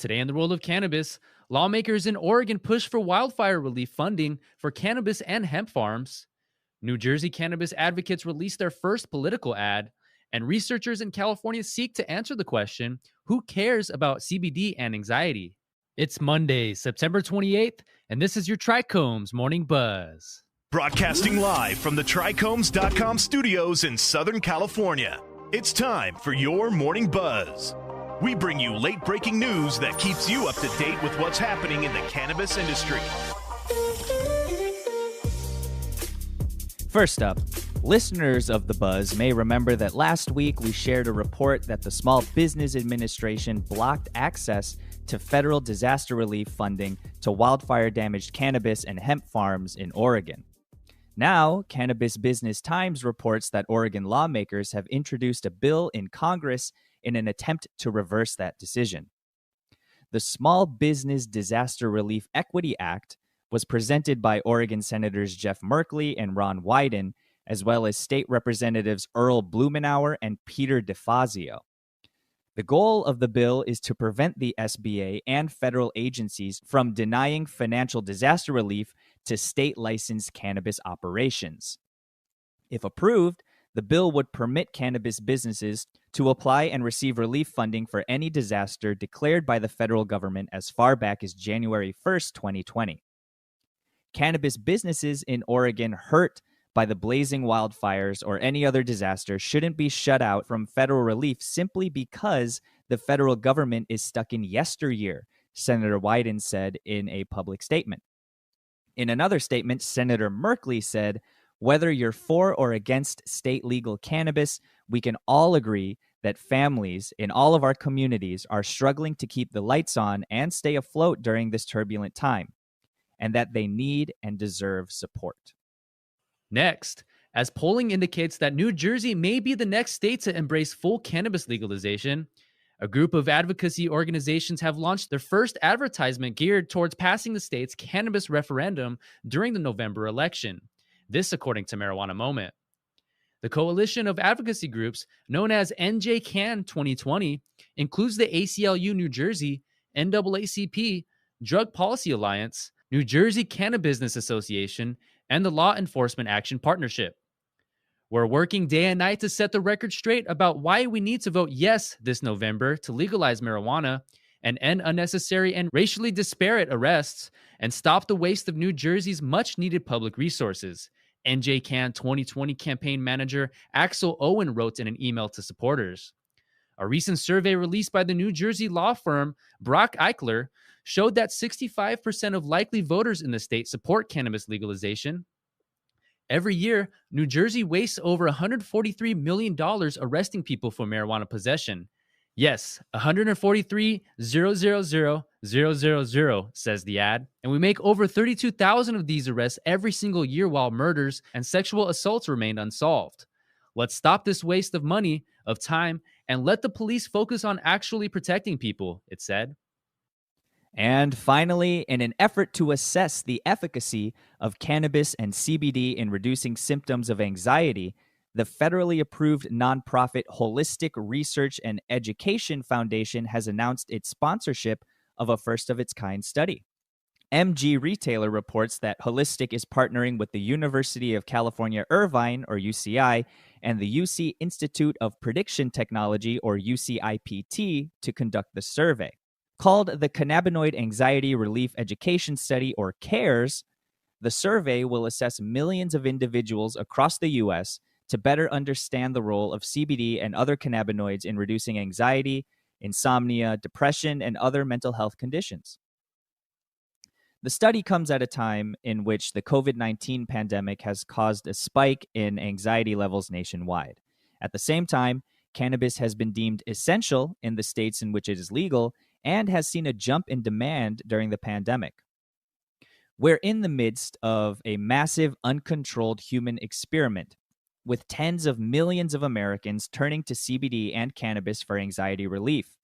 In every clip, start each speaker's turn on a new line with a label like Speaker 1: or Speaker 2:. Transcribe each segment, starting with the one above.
Speaker 1: Today in the world of cannabis, lawmakers in Oregon push for wildfire relief funding for cannabis and hemp farms. New Jersey cannabis advocates released their first political ad, and researchers in California seek to answer the question, who cares about CBD and anxiety? It's Monday, September 28th, and this is your TRICHOMES Morning Buzz.
Speaker 2: Broadcasting live from the TRICHOMES.com studios in Southern California. It's time for your Morning Buzz. We bring you late-breaking news that keeps you up to date with what's happening in the cannabis industry.
Speaker 3: First up, listeners of The Buzz may remember that last week we shared a report that the Small Business Administration blocked access to federal disaster relief funding to wildfire-damaged cannabis and hemp farms in Oregon. Now, Cannabis Business Times reports that Oregon lawmakers have introduced a bill in Congress in an attempt to reverse that decision. The Small Business Disaster Relief Equity Act was presented by Oregon Senators Jeff Merkley and Ron Wyden, as well as State Representatives Earl Blumenauer and Peter DeFazio. The goal of the bill is to prevent the SBA and federal agencies from denying financial disaster relief to state-licensed cannabis operations. If approved, the bill would permit cannabis businesses to apply and receive relief funding for any disaster declared by the federal government as far back as January 1st, 2020. Cannabis businesses in Oregon hurt by the blazing wildfires or any other disaster shouldn't be shut out from federal relief simply because the federal government is stuck in yesteryear, Senator Wyden said in a public statement. In another statement, Senator Merkley said, "Whether you're for or against state legal cannabis, we can all agree that families in all of our communities are struggling to keep the lights on and stay afloat during this turbulent time, and that they need and deserve support."
Speaker 1: Next, as polling indicates that New Jersey may be the next state to embrace full cannabis legalization, a group of advocacy organizations have launched their first advertisement geared towards passing the state's cannabis referendum during the November election. This, according to Marijuana Moment. The coalition of advocacy groups, known as NJ-CAN 2020, includes the ACLU New Jersey, NAACP, Drug Policy Alliance, New Jersey Cannabis Business Association, and the Law Enforcement Action Partnership. We're working day and night to set the record straight about why we need to vote yes this November to legalize marijuana and end unnecessary and racially disparate arrests and stop the waste of New Jersey's much-needed public resources, NJ-CAN 2020 campaign manager Axel Owen wrote in an email to supporters. A recent survey released by the New Jersey law firm Brock Eichler showed that 65% of likely voters in the state support cannabis legalization. Every year, New Jersey wastes over $143 million arresting people for marijuana possession. Yes, 143,000,000, says the ad. And we make over 32,000 of these arrests every single year while murders and sexual assaults remain unsolved. Let's stop this waste of money, of time, and let the police focus on actually protecting people, it said.
Speaker 3: And finally, in an effort to assess the efficacy of cannabis and CBD in reducing symptoms of anxiety, the federally approved nonprofit Holistic Research and Education Foundation has announced its sponsorship of a first-of-its-kind study. MG Retailer reports that Holistic is partnering with the University of California Irvine, or UCI, and the UC Institute of Prediction Technology, or UCIPT, to conduct the survey. Called the Cannabinoid Anxiety Relief Education Study, or C.A.R.E.S, the survey will assess millions of individuals across the U.S. to better understand the role of CBD and other cannabinoids in reducing anxiety, insomnia, depression, and other mental health conditions. The study comes at a time in which the COVID-19 pandemic has caused a spike in anxiety levels nationwide. At the same time, cannabis has been deemed essential in the states in which it is legal and has seen a jump in demand during the pandemic. We're in the midst of a massive, uncontrolled human experiment, with tens of millions of Americans turning to CBD and cannabis for anxiety relief.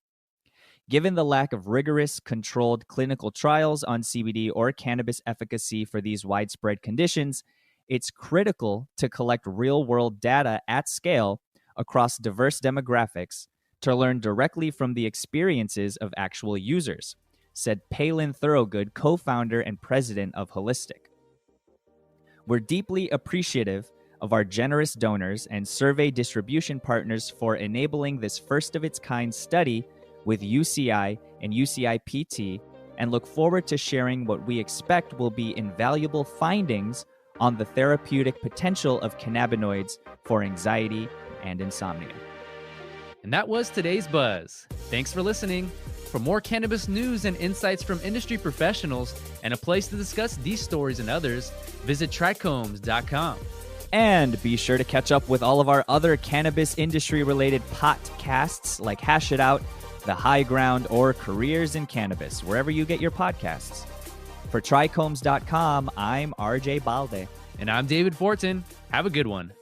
Speaker 3: Given the lack of rigorous, controlled clinical trials on CBD or cannabis efficacy for these widespread conditions, it's critical to collect real-world data at scale across diverse demographics to learn directly from the experiences of actual users, said Palin Thorogood, co-founder and president of Holistic. We're deeply appreciative of our generous donors and survey distribution partners for enabling this first-of-its-kind study with UCI and UCI-PT, and look forward to sharing what we expect will be invaluable findings on the therapeutic potential of cannabinoids for anxiety and insomnia.
Speaker 1: And that was today's Buzz. Thanks for listening. For more cannabis news and insights from industry professionals and a place to discuss these stories and others, visit TRICHOMES.com.
Speaker 3: And be sure to catch up with all of our other cannabis industry-related podcasts like Hash It Out, The High Ground, or Careers in Cannabis, wherever you get your podcasts. For TRICHOMES.com, I'm RJ Balde.
Speaker 1: And I'm David Fortin. Have a good one.